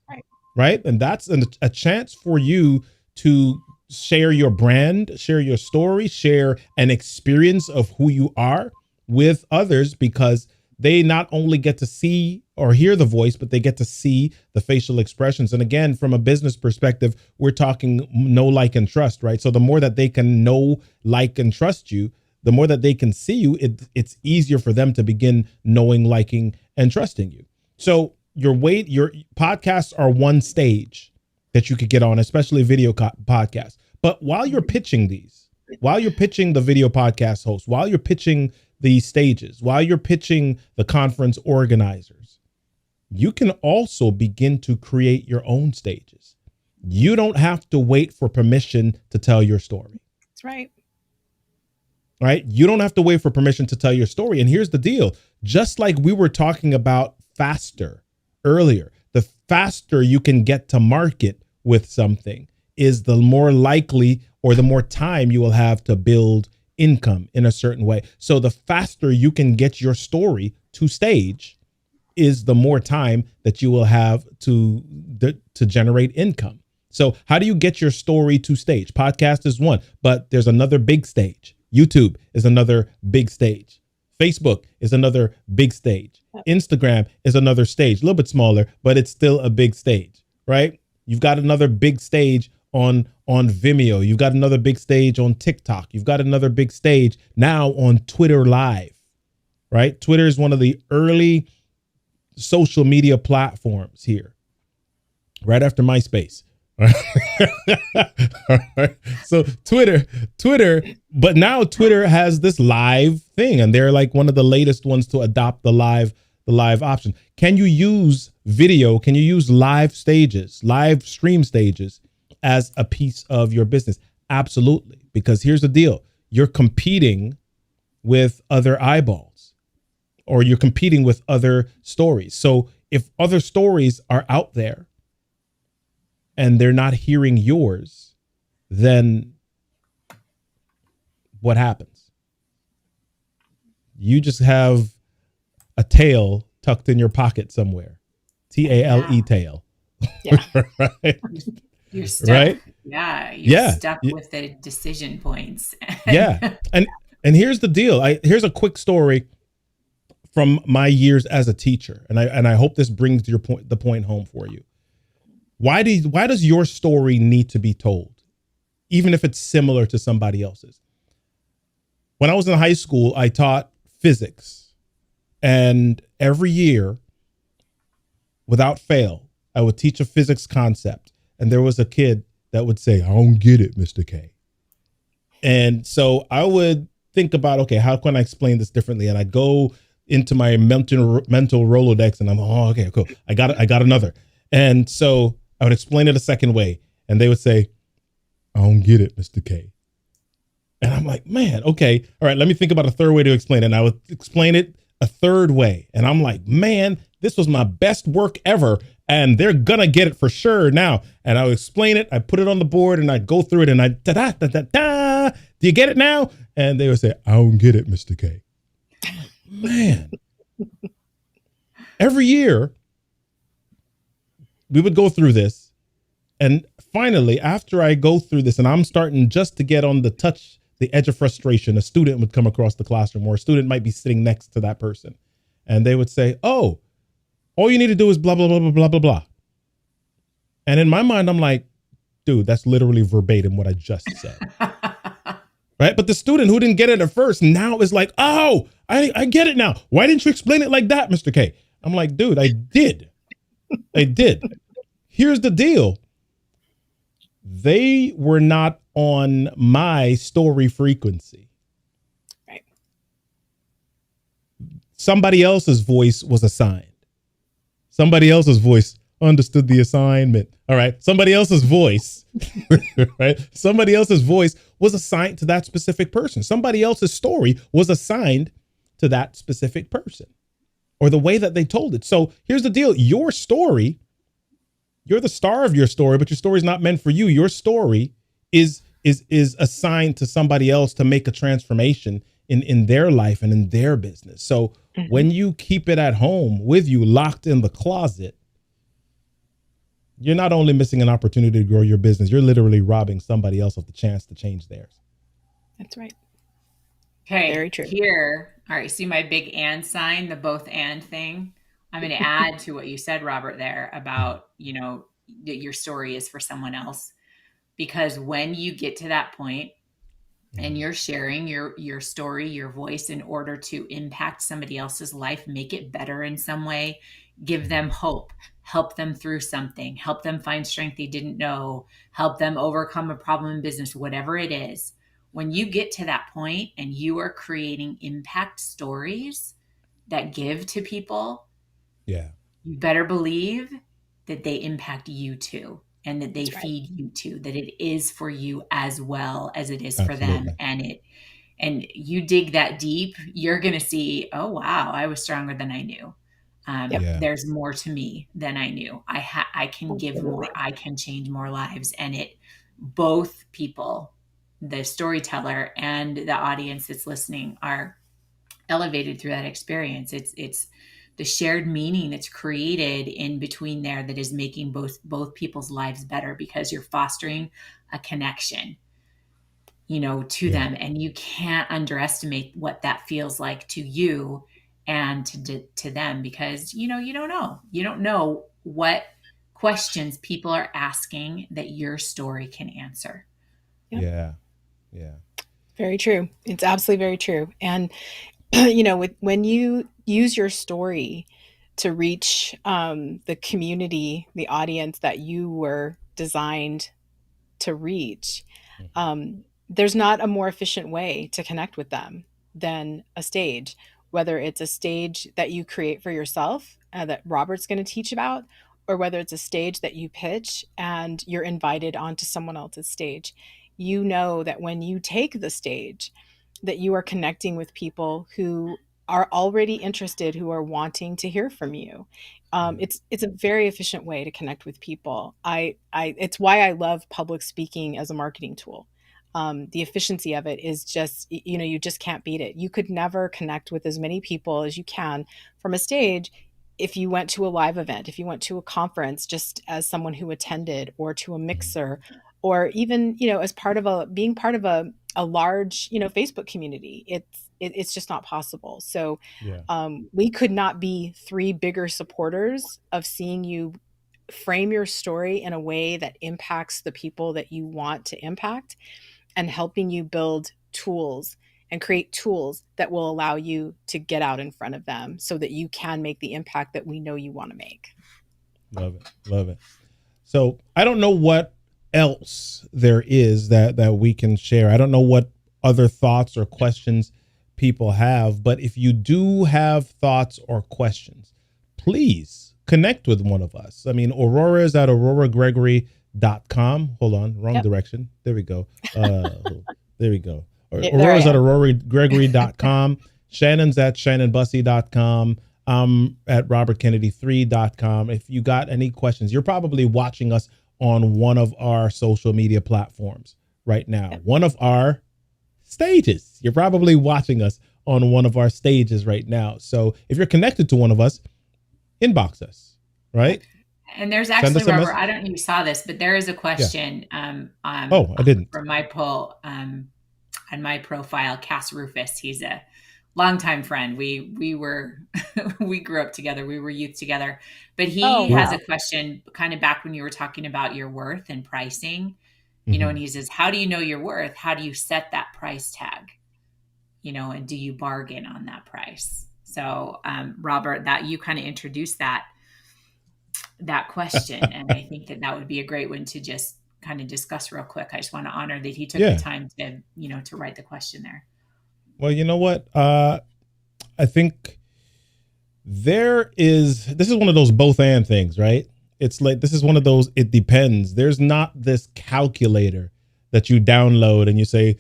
right? And that's a chance for you to share your brand, share your story, share an experience of who you are with others, because they not only get to see or hear the voice, but they get to see the facial expressions. And again, from a business perspective, we're talking know, like, and trust, right? So the more that they can know, like, and trust you, the more that they can see you, it's easier for them to begin knowing, liking, and trusting you. So your podcasts are one stage that you could get on, especially video podcasts. But while you're pitching these, while you're pitching the video podcast hosts, while you're pitching these stages, while you're pitching the conference organizers, you can also begin to create your own stages. You don't have to wait for permission to tell your story. That's right. Right? You don't have to wait for permission to tell your story. And here's the deal. Just like we were talking about faster earlier, the faster you can get to market with something is the more likely or the more time you will have to build income in a certain way. So the faster you can get your story to stage is the more time that you will have to generate income. So how do you get your story to stage? Podcast is one, but there's another big stage. YouTube is another big stage. Facebook is another big stage. Instagram is another stage, a little bit smaller, but it's still a big stage, right? You've got another big stage on Vimeo. You've got another big stage on TikTok. You've got another big stage now on Twitter Live, right? Twitter is one of the early social media platforms here, right after MySpace. All right. So Twitter, but now Twitter has this live thing, and they're like one of the latest ones to adopt the live option. Can you use video? Can you use live stream stages as a piece of your business? Absolutely. Because here's the deal. You're competing with other eyeballs, or you're competing with other stories. So if other stories are out there and they're not hearing yours, then what happens? You just have a tail tucked in your pocket somewhere. TALE tail. Yeah. Right? You're stuck. Right? Yeah. You're stuck with the decision points. Yeah. And here's the deal. Here's a quick story from my years as a teacher. And I hope this brings the point home for you. Why does your story need to be told, even if it's similar to somebody else's? When I was in high school, I taught physics, and every year, without fail, I would teach a physics concept, and there was a kid that would say, "I don't get it, Mr. K." And so I would think about, okay, how can I explain this differently? And I'd go into my mental Rolodex, and I'm, okay, cool. I got another. And so I would explain it a second way, and they would say, "I don't get it, Mr. K." And I'm like, man, okay, all right, let me think about a third way to explain it. And I would explain it a third way. And I'm like, man, this was my best work ever, and they're gonna get it for sure now. And I would explain it, I put it on the board, and I'd go through it, and I da-da-da-da-da. Do you get it now? And they would say, "I don't get it, Mr. K." Man, every year we would go through this. And finally, after I go through this and I'm starting just to get on the the edge of frustration, a student would come across the classroom, or a student might be sitting next to that person, and they would say, oh, all you need to do is blah, blah, blah, blah, blah, blah, blah. And in my mind, I'm like, dude, that's literally verbatim what I just said. Right? But the student who didn't get it at first now is like, oh, I get it now. Why didn't you explain it like that, Mr. K? I'm like, dude, I did. Here's the deal. They were not on my story frequency. Right. Somebody else's voice was assigned. Somebody else's voice understood the assignment. All right. Somebody else's voice, right? Somebody else's voice was assigned to that specific person. Somebody else's story was assigned to that specific person, or the way that they told it. So here's the deal. Your story, you're the star of your story, but your story is not meant for you. Your story is assigned to somebody else to make a transformation in their life and in their business. So when you keep it at home with you, locked in the closet, you're not only missing an opportunity to grow your business, you're literally robbing somebody else of the chance to change theirs. That's right. Okay. Very true. Here, all right, see my big and sign, the both and thing? I'm going to add to what you said, Robert, there about, that your story is for someone else. Because when you get to that point and you're sharing your story, your voice, in order to impact somebody else's life, make it better in some way, give them hope, help them through something, help them find strength they didn't know, help them overcome a problem in business, whatever it is. When you get to that point and you are creating impact stories that give to people, you better believe that they impact you too, and that they feed you too, that it is for you as well as it is for them. And you dig that deep, you're going to see, oh, wow, I was stronger than I knew. There's more to me than I knew. I can give more. I can change more lives. And both people, the storyteller and the audience that's listening, are elevated through that experience. It's the shared meaning that's created in between there that is making both people's lives better, because you're fostering a connection, to them. And you can't underestimate what that feels like to you and to them, because, you don't know what questions people are asking that your story can answer. Yeah. Very true. It's absolutely very true. And, when you use your story to reach the community, the audience that you were designed to reach, there's not a more efficient way to connect with them than a stage, whether it's a stage that you create for yourself that Robert's going to teach about, or whether it's a stage that you pitch and you're invited onto someone else's stage. You know that when you take the stage, that you are connecting with people who are already interested, who are wanting to hear from you. It's a very efficient way to connect with people. It's why I love public speaking as a marketing tool. The efficiency of it is just, you just can't beat it. You could never connect with as many people as you can from a stage if you went to a live event, if you went to a conference just as someone who attended, or to a mixer, or even, as being part of a large, Facebook community. It's just not possible. So we could not be three bigger supporters of seeing you frame your story in a way that impacts the people that you want to impact, and helping you build tools and create tools that will allow you to get out in front of them so that you can make the impact that we know you want to make. Love it. So I don't know what else there is that we can share. I don't know what other thoughts or questions people have, but if you do have thoughts or questions, please connect with one of us. I mean, Aurora is at auroragregory.com. Hold on, wrong direction. There we go. There we go. Aurora's at auroragregory.com. Shannon's at shannonbussey.com. I'm at robertkennedy3.com. If you got any questions, you're probably watching us on one of our social media platforms right now. One of our stages. You're probably watching us on one of our stages right now. So if you're connected to one of us, inbox us, right? And there's actually, Robert, I don't know if you saw this, but there is a question. I didn't. From my poll. on my profile, Cass Rufus. He's a longtime friend. We were we grew up together. We were youth together. But he has a question kind of back when you were talking about your worth and pricing, you know, and he says, how do you know your worth? How do you set that price tag? You know, and do you bargain on that price? So, Robert, that you kind of introduced that question. And I think that would be a great one to just kind of discuss real quick. I just want to honor that he took the time to, you know, to write the question there. Well, you know what? I think this is one of those both and things, right? It's like, this is one of those, it depends. There's not this calculator that you download and you say,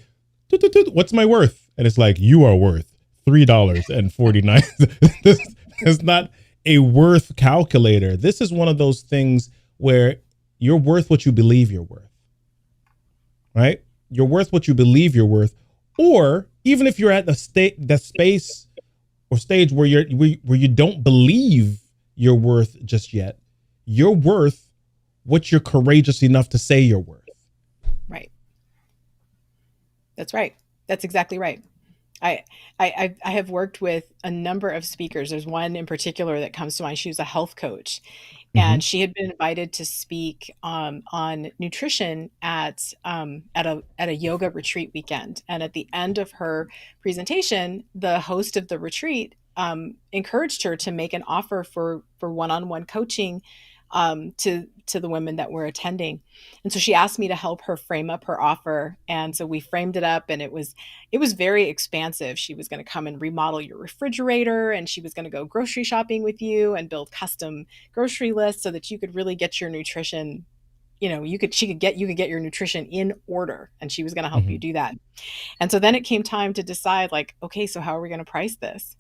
what's my worth? And it's like, you are worth $3.49. This is not a worth calculator. This is one of those things where you're worth what you believe you're worth, right? You're worth what you believe you're worth. Or even if you're at the space or stage where you don't believe you're worth just yet, you're worth what you're courageous enough to say you're worth. Right. That's right. That's exactly right. I have worked with a number of speakers. There's one in particular that comes to mind. She was a health coach, and she had been invited to speak on nutrition at a yoga retreat weekend. And at the end of her presentation, the host of the retreat encouraged her to make an offer for one-on-one coaching to the women that were attending. And so she asked me to help her frame up her offer. And so we framed it up, and it was very expansive. She was going to come and remodel your refrigerator, and she was going to go grocery shopping with you and build custom grocery lists so that you could really get your nutrition, you know, you could get your nutrition in order, and she was going to help you do that. And so then it came time to decide, like, okay, so how are we going to price this?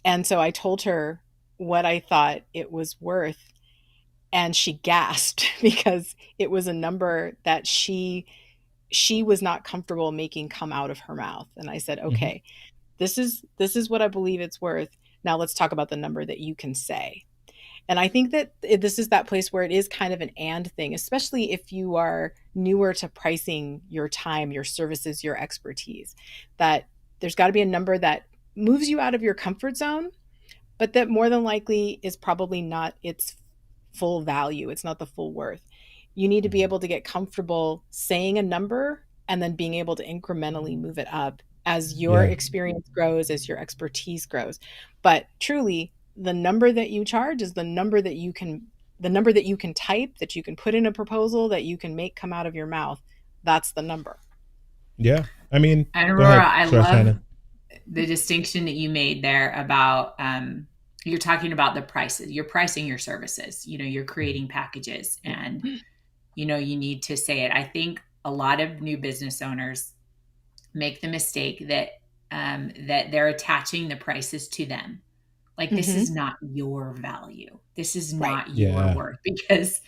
And so I told her what I thought it was worth. And she gasped because it was a number that she was not comfortable making come out of her mouth. And I said, okay, this is what I believe it's worth. Now let's talk about the number that you can say. And I think that this is that place where it is kind of an and thing, especially if you are newer to pricing your time, your services, your expertise, that there's got to be a number that moves you out of your comfort zone, but that more than likely is probably not its full value. It's not the full worth. You need to be able to get comfortable saying a number and then being able to incrementally move it up as your experience grows, as your expertise grows. But truly, the number that you charge is the number that you can type, that you can put in a proposal, that you can make come out of your mouth. That's the number. Yeah. I mean, and Aurora, I love the distinction that you made there about, you're talking about the prices. You're pricing your services. You know, you're creating packages, and you know, you need to say it. I think a lot of new business owners make the mistake that that they're attaching the prices to them. Like, this is not your value. This is not your worth, because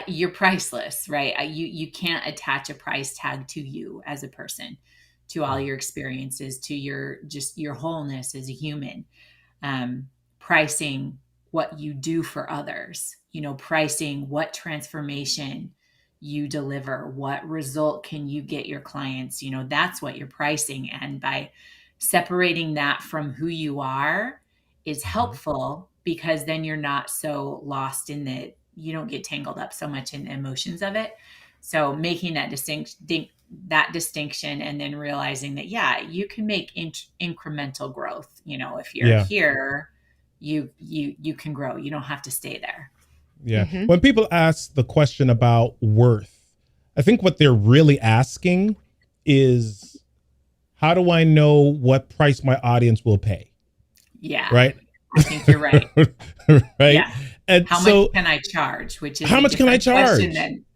you're priceless, right? You can't attach a price tag to you as a person, to all your experiences, to your wholeness as a human. Pricing what you do for others, you know, pricing what transformation you deliver, what result can you get your clients, you know, that's what you're pricing. And by separating that from who you are is helpful, because then you're not so lost in you don't get tangled up so much in the emotions of it. So making that distinction, and then realizing that, you can make incremental growth. You know, if you're here, you can grow. You don't have to stay there. Yeah. When people ask the question about worth, I think what they're really asking is, how do I know what price my audience will pay? Yeah. Right. I think you're right. Right. Yeah. And how much can I charge? Which is how much can I charge? Than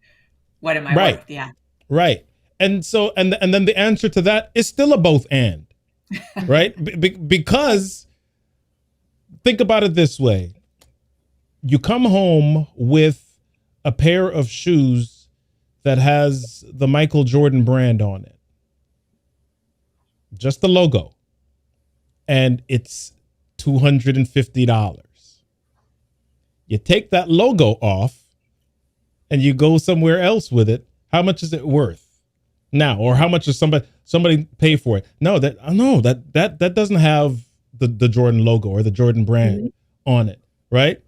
what am I worth? Yeah. Right. And so, and then the answer to that is still a both and, right? Because think about it this way. You come home with a pair of shoes that has the Michael Jordan brand on it. Just the logo. And it's $250. You take that logo off and you go somewhere else with it. How much is it worth? now, or how much does somebody pay for it? No, that doesn't have the Jordan logo or the Jordan brand on it, right?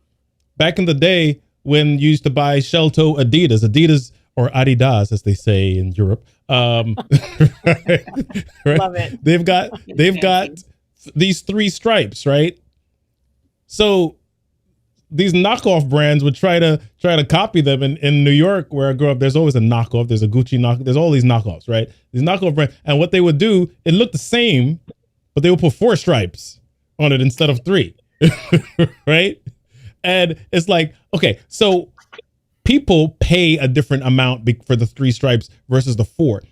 Back in the day when you used to buy shell toe Adidas or Adidas as they say in Europe, right? Love it. They've got these 3 stripes, right? So these knockoff brands would try to copy them in New York, where I grew up. There's always a knockoff. There's a Gucci knockoff. There's all these knockoffs, right? These knockoff brands. And what they would do, it looked the same, but they would put 4 stripes on it instead of 3, right? And it's like, okay, so people pay a different amount for the 3 stripes versus the 4.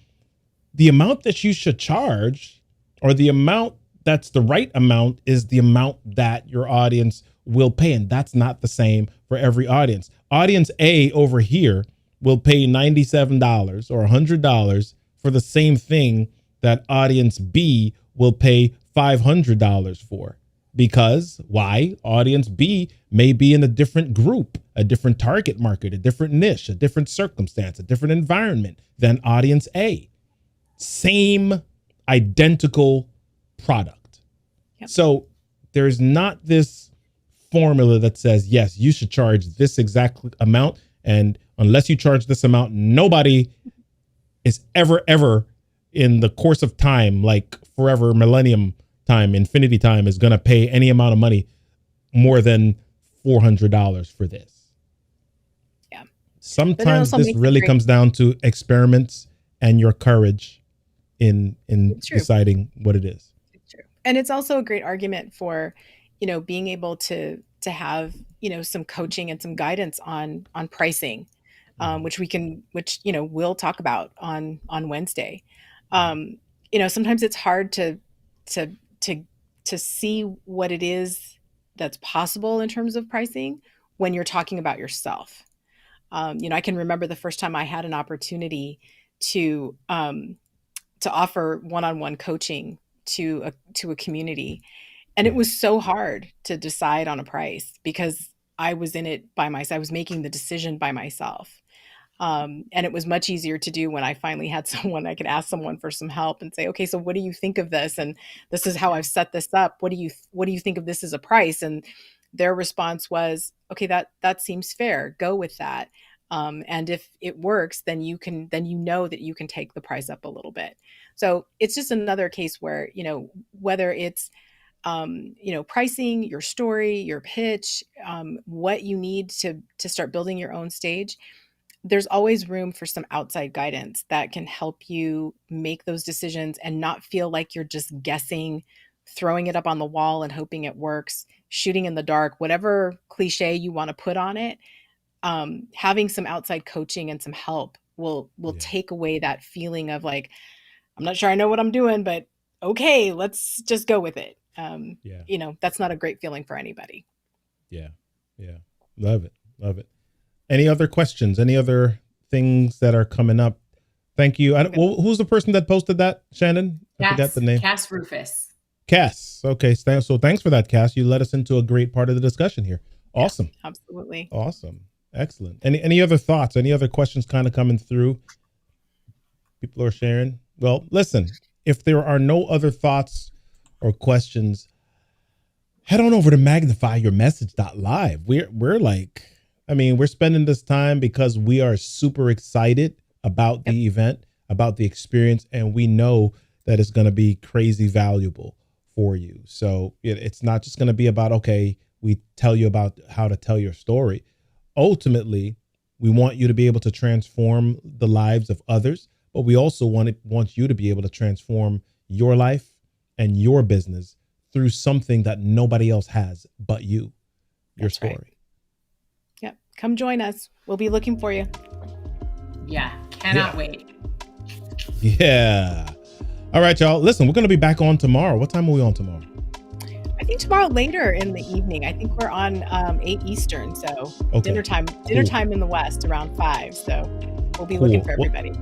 The amount that you should charge, or the amount that's the right amount, is the amount that your audience will pay. And that's not the same for every audience. Audience A over here will pay $97 or $100 for the same thing that audience B will pay $500 for. Because why? Audience B may be in a different group, a different target market, a different niche, a different circumstance, a different environment than audience A. Same identical product. Yep. So there's not this formula that says, yes, you should charge this exact amount. And unless you charge this amount, nobody is ever in the course of time, like forever, millennium time, infinity time, is going to pay any amount of money more than $400 for this. Yeah. Sometimes this really comes down to experiments and your courage in deciding what it is. It's true. And it's also a great argument for, being able to have, some coaching and some guidance on pricing, which we'll talk about on Wednesday. Sometimes it's hard to see what it is that's possible in terms of pricing when you're talking about yourself. I can remember the first time I had an opportunity to offer one-on-one coaching to a community. And it was so hard to decide on a price because I was in it by myself. I was making the decision by myself. And it was much easier to do when I finally had someone I could ask someone for some help and say, okay, so what do you think of this? And this is how I've set this up. What do you think of this as a price? And their response was, okay, that seems fair. Go with that. And if it works, then you know that you can take the price up a little bit. So it's just another case where, whether it's pricing, your story, your pitch, what you need to start building your own stage, there's always room for some outside guidance that can help you make those decisions and not feel like you're just guessing, throwing it up on the wall and hoping it works, shooting in the dark, whatever cliche you want to put on it. Having some outside coaching and some help will take away that feeling of like, I'm not sure I know what I'm doing, but okay, let's just go with it. That's not a great feeling for anybody. Yeah. Love it. Any other questions? Any other things that are coming up? Thank you. Who's the person that posted that, Shannon? I forgot the name. Cass Rufus. Cass. Okay. So thanks for that, Cass. You led us into a great part of the discussion here. Awesome. Yeah, absolutely. Awesome. Excellent. Any other thoughts? Any other questions kind of coming through? People are sharing. Well, listen, if there are no other thoughts or questions, head on over to magnifyyourmessage.live. We're spending this time because we are super excited about the event, about the experience, and we know that it's going to be crazy valuable for you. So it's not just going to be about, okay, we tell you about how to tell your story. Ultimately, we want you to be able to transform the lives of others, but we also want you to be able to transform your life and your business through something that nobody else has but you, your story. Right. Yep. Come join us. We'll be looking for you. Yeah. Cannot wait. Yeah. All right, y'all. Listen, we're going to be back on tomorrow. What time are we on tomorrow? I think tomorrow later in the evening. I think we're on 8 Eastern. So dinner time in the West around 5. So we'll be looking for everybody.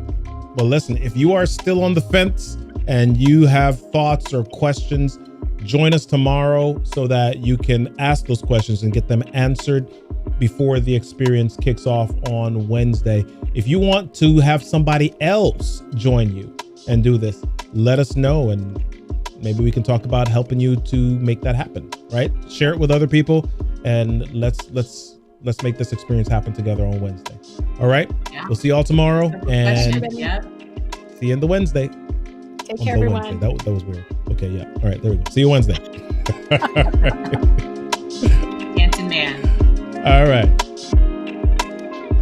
Well, listen, if you are still on the fence and you have thoughts or questions, join us tomorrow so that you can ask those questions and get them answered before the experience kicks off on Wednesday. If you want to have somebody else join you and do this, let us know, and maybe we can talk about helping you to make that happen, right? Share it with other people, and let's make this experience happen together on Wednesday. All right? Yeah. We'll see you all tomorrow, and see you in the Wednesday. Take care, everyone. That was weird. Okay, yeah. All right, there we go. See you Wednesday. Canton man. All right.